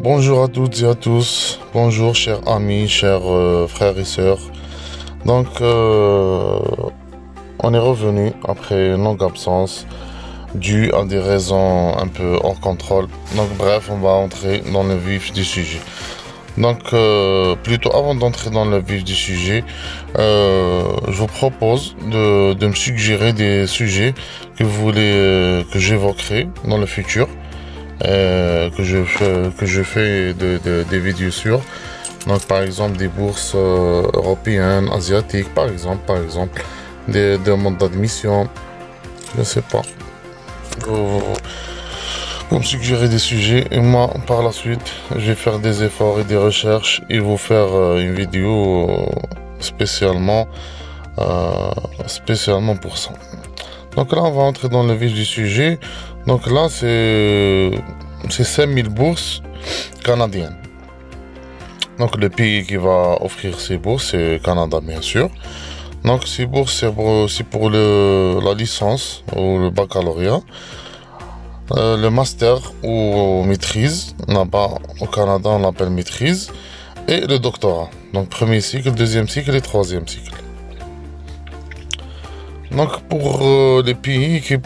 Bonjour à toutes et à tous, bonjour chers amis, chers frères et sœurs. Donc, on est revenu après une longue absence due à des raisons un peu hors contrôle. Donc, bref, on va entrer dans le vif du sujet. Donc, plutôt avant d'entrer dans le vif du sujet, je vous propose de me suggérer des sujets que vous voulez que j'évoquerai dans le futur. Que je fais des vidéos sur. Donc par exemple des bourses européennes, asiatiques, par exemple, des demandes d'admission, je sais pas. Vous me suggérez des sujets et moi par la suite je vais faire des efforts et des recherches et vous faire une vidéo spécialement pour ça. Donc là on va entrer dans le vif du sujet. Donc là c'est 5000 bourses canadiennes. Donc le pays qui va offrir ces bourses, c'est le Canada bien sûr. Donc ces bourses c'est pour la licence ou le baccalauréat, le master ou maîtrise. Là-bas au Canada on l'appelle maîtrise. Et le doctorat. Donc premier cycle, deuxième cycle et troisième cycle. Donc pour les pays qui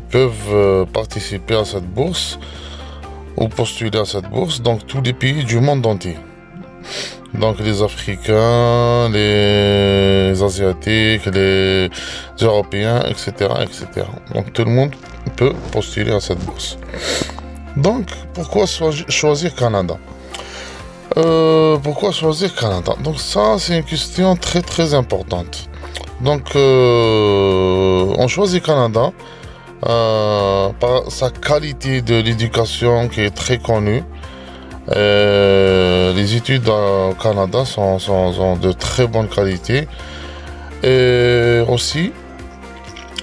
peuvent participer à cette bourse ou postuler à cette bourse, donc tous les pays du monde entier. Donc les Africains, les Asiatiques, les Européens, etc., etc. Donc tout le monde peut postuler à cette bourse. Donc pourquoi choisir Canada? Pourquoi choisir Canada? Donc ça c'est une question très très importante. Donc on choisit Canada par sa qualité de l'éducation qui est très connue. Les études au Canada sont de très bonne qualité. Et aussi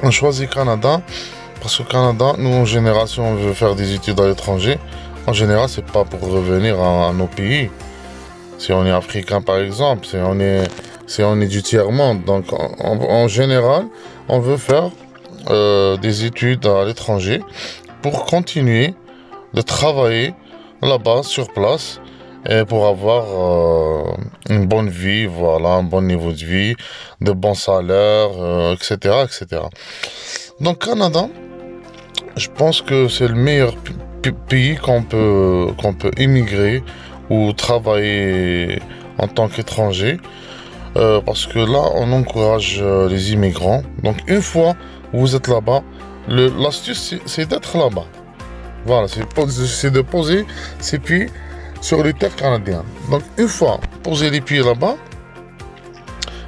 on choisit Canada parce que Canada, nous en général si on veut faire des études à l'étranger, en général c'est pas pour revenir à nos pays. Si on est africain par exemple, si on est du tiers-monde, donc en général, on veut faire des études à l'étranger pour continuer de travailler là-bas sur place et pour avoir une bonne vie, voilà, un bon niveau de vie, de bons salaires, etc., etc. Donc Canada, je pense que c'est le meilleur pays qu'on peut immigrer ou travailler en tant qu'étranger. Parce que là, on encourage les immigrants. Donc, une fois vous êtes là-bas, l'astuce, c'est d'être là-bas. Voilà, c'est de poser ses pieds sur les terres canadiennes. Donc, une fois posé les pieds là-bas,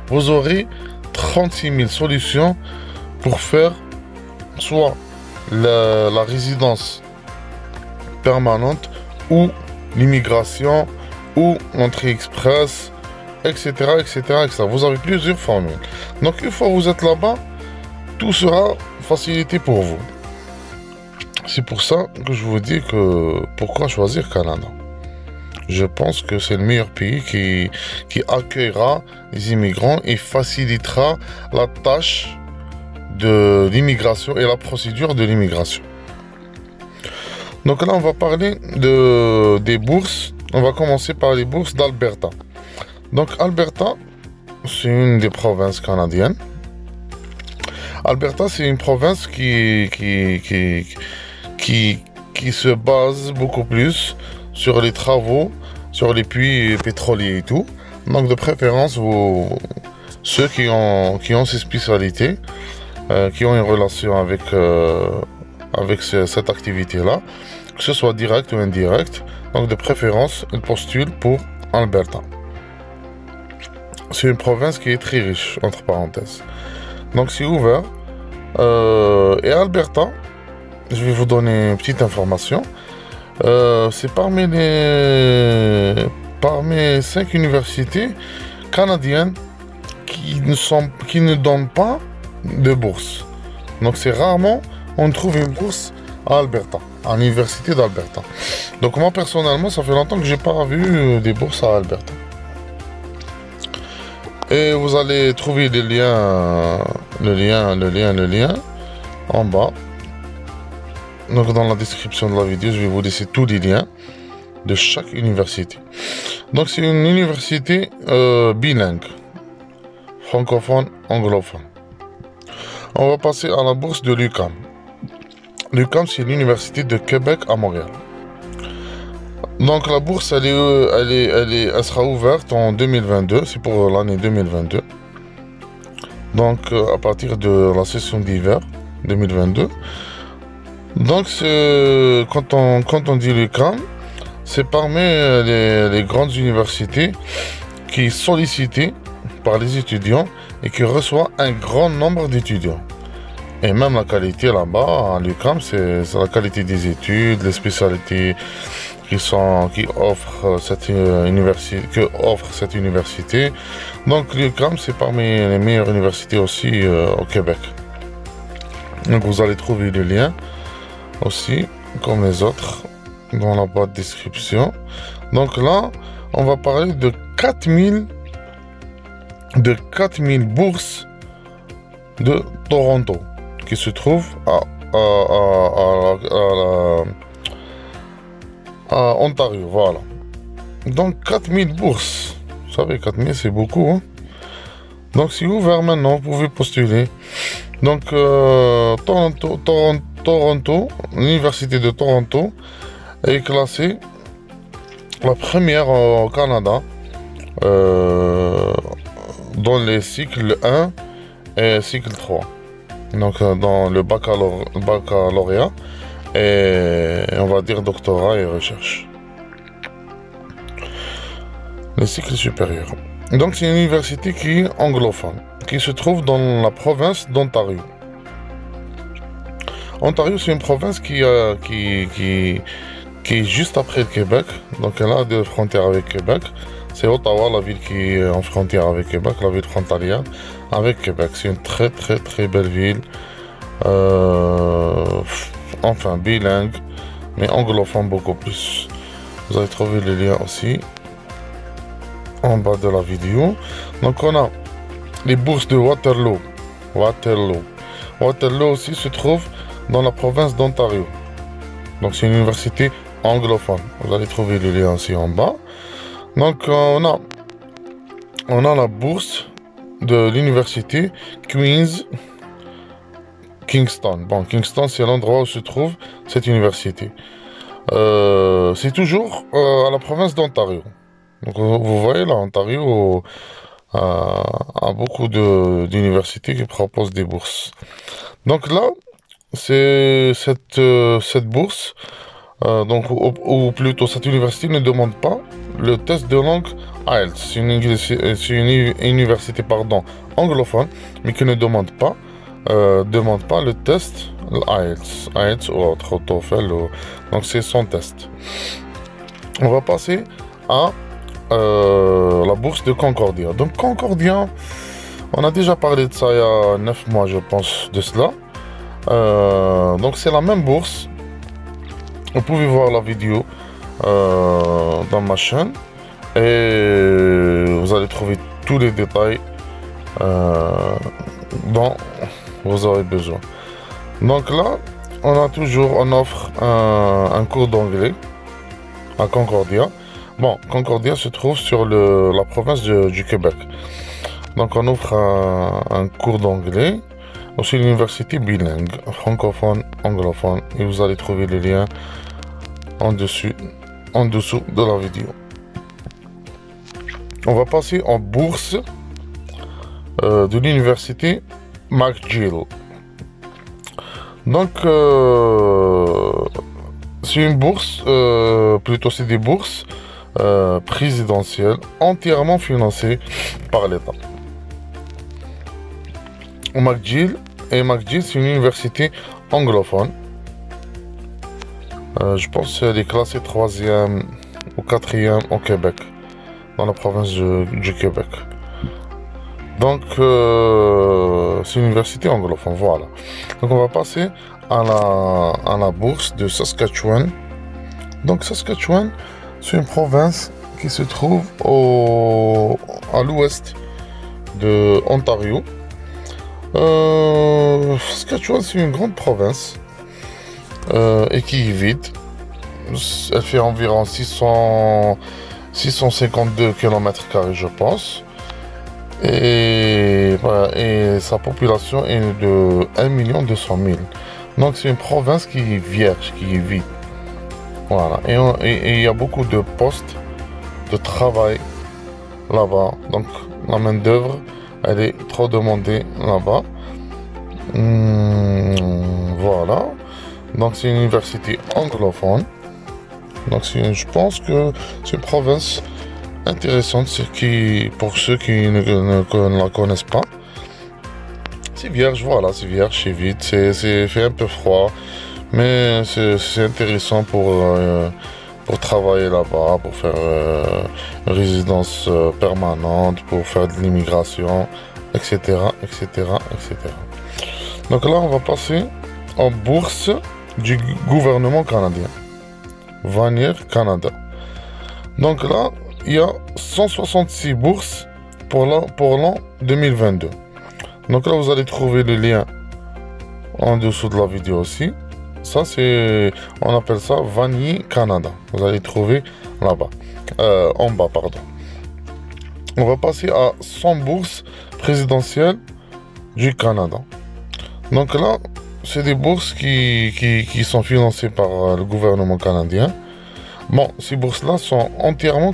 vous aurez 36 000 solutions pour faire soit la résidence permanente ou l'immigration ou l'entrée express, etc., etc., etc. Vous avez plusieurs formules. Donc, une fois que vous êtes là-bas, tout sera facilité pour vous. C'est pour ça que je vous dis que pourquoi choisir Canada. Je pense que c'est le meilleur pays qui accueillera les immigrants et facilitera la tâche de l'immigration et la procédure de l'immigration. Donc là, on va parler des bourses. On va commencer par les bourses d'Alberta. Donc Alberta, c'est une des provinces canadiennes. Alberta, c'est une province qui se base beaucoup plus sur les travaux, sur les puits pétroliers et tout. Donc de préférence, ceux qui ont ces spécialités, qui ont une relation avec cette activité-là, que ce soit direct ou indirect. Donc de préférence, ils postulent pour Alberta. C'est une province qui est très riche, entre parenthèses. Donc c'est ouvert. Et Alberta, je vais vous donner une petite information. C'est parmi 5 universités canadiennes qui ne donnent pas de bourse. Donc c'est rarement on trouve une bourse à Alberta, à l'université d'Alberta. Donc moi personnellement, ça fait longtemps que j'ai pas vu des bourses à Alberta. Et vous allez trouver le lien en bas. Donc dans la description de la vidéo, je vais vous laisser tous les liens de chaque université. Donc c'est une université bilingue, francophone, anglophone. On va passer à la bourse de l'UQAM. L'UQAM, c'est l'université de Québec à Montréal. Donc la bourse, elle sera ouverte en 2022, c'est pour l'année 2022. Donc à partir de la session d'hiver 2022. Donc quand on dit l'UQAM, c'est parmi les grandes universités qui est sollicitée par les étudiants et qui reçoit un grand nombre d'étudiants. Et même la qualité là-bas, à l'UQAM, c'est la qualité des études, les spécialités qui offrent cette université. Donc l'UQAM, c'est parmi les meilleures universités aussi au Québec. Donc vous allez trouver le lien aussi, comme les autres, dans la boîte de description. Donc là, on va parler de 4000 bourses de Toronto qui se trouvent à Ontario, voilà. Donc 4000 bourses, vous savez, 4000 c'est beaucoup, hein? Donc c'est ouvert maintenant, vous pouvez postuler. Donc Toronto, l'université de Toronto est classée la première au Canada dans les cycles 1 et cycle 3. Donc dans le baccalauréat et on va dire doctorat et recherche. Les cycles supérieurs. Donc c'est une université qui est anglophone, qui se trouve dans la province d'Ontario. Ontario, c'est une province qui est juste après le Québec, donc elle a des frontières avec Québec. C'est Ottawa, la ville qui est en frontière avec Québec, la ville frontalière avec Québec. C'est une très très très belle ville, enfin bilingue, mais anglophone beaucoup plus. Vous allez trouver le lien aussi en bas de la vidéo. Donc on a les bourses de Waterloo. Waterloo aussi se trouve dans la province d'Ontario. Donc c'est une université anglophone. Vous allez trouver le lien aussi en bas. Donc on a la bourse de l'université Kingston. Bon, Kingston, c'est l'endroit où se trouve cette université. C'est toujours à la province d'Ontario. Donc vous voyez là, Ontario a beaucoup d'universités qui proposent des bourses. Donc là, c'est cette bourse, ou plutôt cette université ne demande pas le test de langue IELTS. C'est une université anglophone, mais qui ne demande pas le test IELTS ou autre, TOEFL. Donc c'est son test. On va passer à la bourse de Concordia. Donc Concordia, on a déjà parlé de ça il y a 9 mois, je pense, de cela. Donc c'est la même bourse. Vous pouvez voir la vidéo dans ma chaîne et vous allez trouver tous les détails dont vous aurez besoin. Donc là, on offre un cours d'anglais à Concordia. Bon, Concordia se trouve sur la province du Québec. Donc on offre un cours d'anglais. Aussi l'université bilingue, francophone, anglophone, et vous allez trouver les liens en dessous de la vidéo. On va passer en bourse de l'université McGill. Donc c'est une bourse, plutôt c'est des bourses présidentielles entièrement financées par l'État. McGill, c'est une université anglophone. Je pense qu'elle est classée 3e ou 4e au Québec, dans la province du Québec. Donc, c'est une université anglophone, voilà. Donc, on va passer à la bourse de Saskatchewan. Donc, Saskatchewan, c'est une province qui se trouve à l'ouest de Ontario. Saskatchewan, c'est une grande province et qui est vide. Elle fait environ 652 km², je pense. Et, voilà, et sa population est de 1 200 000. Donc c'est une province qui est vierge, qui est vide. Voilà. Et il y a beaucoup de postes de travail là-bas. Donc la main d'œuvre, elle est trop demandée là-bas. Voilà. Donc c'est une université anglophone. Donc je pense que c'est une province intéressante pour ceux qui ne la connaissent pas. C'est vierge, voilà, c'est vierge, c'est vide, c'est fait un peu froid, mais c'est intéressant pour travailler là-bas, pour faire une résidence permanente, pour faire de l'immigration, etc., etc., etc. Donc là, on va passer en bourse du gouvernement canadien. Vanier Canada. Donc là, il y a 166 bourses pour l'an 2022. Donc là, vous allez trouver le lien en dessous de la vidéo aussi. Ça, on appelle ça Vanier Canada. Vous allez trouver là-bas, en bas, pardon. On va passer à 100 bourses présidentielles du Canada. Donc là, c'est des bourses qui sont financées par le gouvernement canadien. Bon, ces bourses-là sont entièrement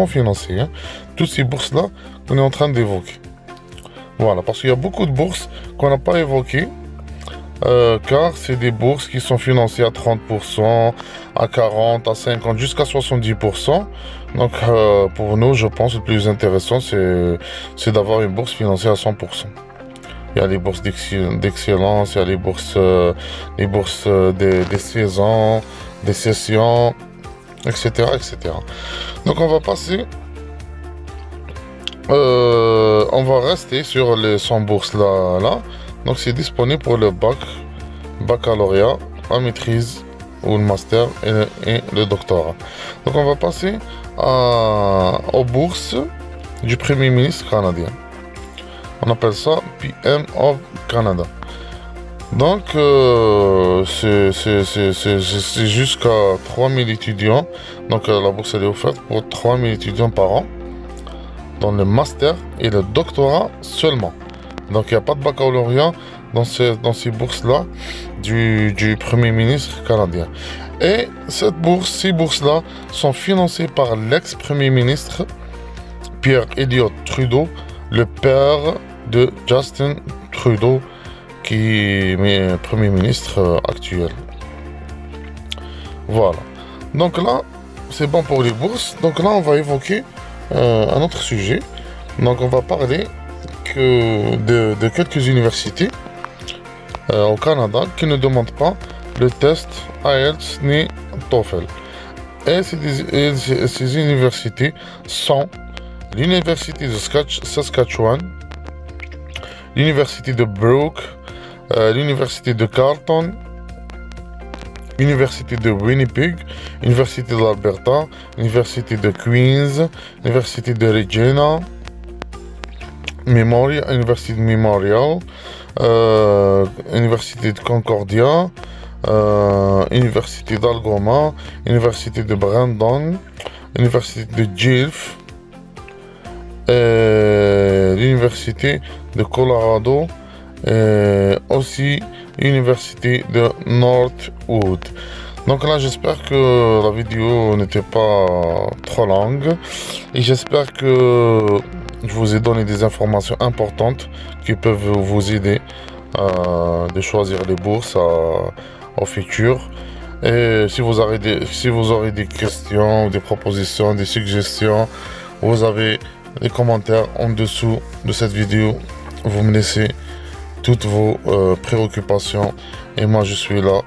financées. Hein. Toutes ces bourses-là qu'on est en train d'évoquer. Voilà, parce qu'il y a beaucoup de bourses qu'on n'a pas évoquées. Car c'est des bourses qui sont financées à 30%, à 40%, à 50%, jusqu'à 70%. Donc pour nous, je pense que le plus intéressant, c'est d'avoir une bourse financée à 100%. Il y a les bourses d'excellence, il y a les bourses des saisons, des sessions, etc., etc. Donc on va passer, on va rester sur les 100 bourses là. Donc c'est disponible pour le baccalauréat, la maîtrise ou le master et le doctorat. Donc on va passer aux bourses du Premier ministre canadien. On appelle ça PM of Canada. Donc c'est jusqu'à 3000 étudiants. Donc la bourse elle est offerte pour 3000 étudiants par an dans le master et le doctorat seulement. Donc il n'y a pas de baccalauréat dans ces bourses-là du Premier ministre canadien. Et ces bourses-là sont financées par l'ex-Premier ministre Pierre Elliott Trudeau, le père de Justin Trudeau, qui est Premier ministre actuel. Voilà. Donc là, c'est bon pour les bourses. Donc là, on va évoquer un autre sujet. Donc on va parler de quelques universités au Canada qui ne demandent pas le test IELTS ni TOEFL. Et ces universités sont l'Université de Saskatchewan, l'Université de Brook, l'Université de Carleton, l'Université de Winnipeg, l'Université de l'Alberta, l'Université de Queens, l'Université de Regina, Université de Memorial, Université de Concordia, Université d'Algoma, Université de Brandon, Université de Guelph, l'Université de Colorado, aussi Université de Northwood. Donc là, j'espère que la vidéo n'était pas trop longue et j'espère que je vous ai donné des informations importantes qui peuvent vous aider de choisir les bourses au futur. Et si vous aurez des questions, des propositions, des suggestions, vous avez les commentaires en dessous de cette vidéo. Vous me laissez toutes vos préoccupations et moi je suis là.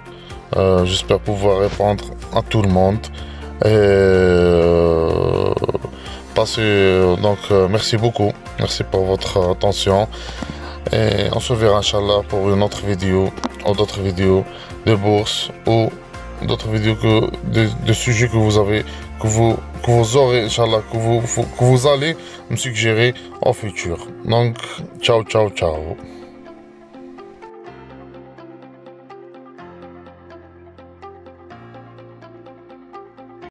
J'espère pouvoir répondre à tout le monde. Merci beaucoup. Merci pour votre attention. Et on se verra, Inch'Allah, pour une autre vidéo, ou d'autres vidéos de bourse, ou d'autres vidéos de sujets que vous aurez, Inch'Allah, que vous allez me suggérer au futur. Donc, ciao, ciao, ciao.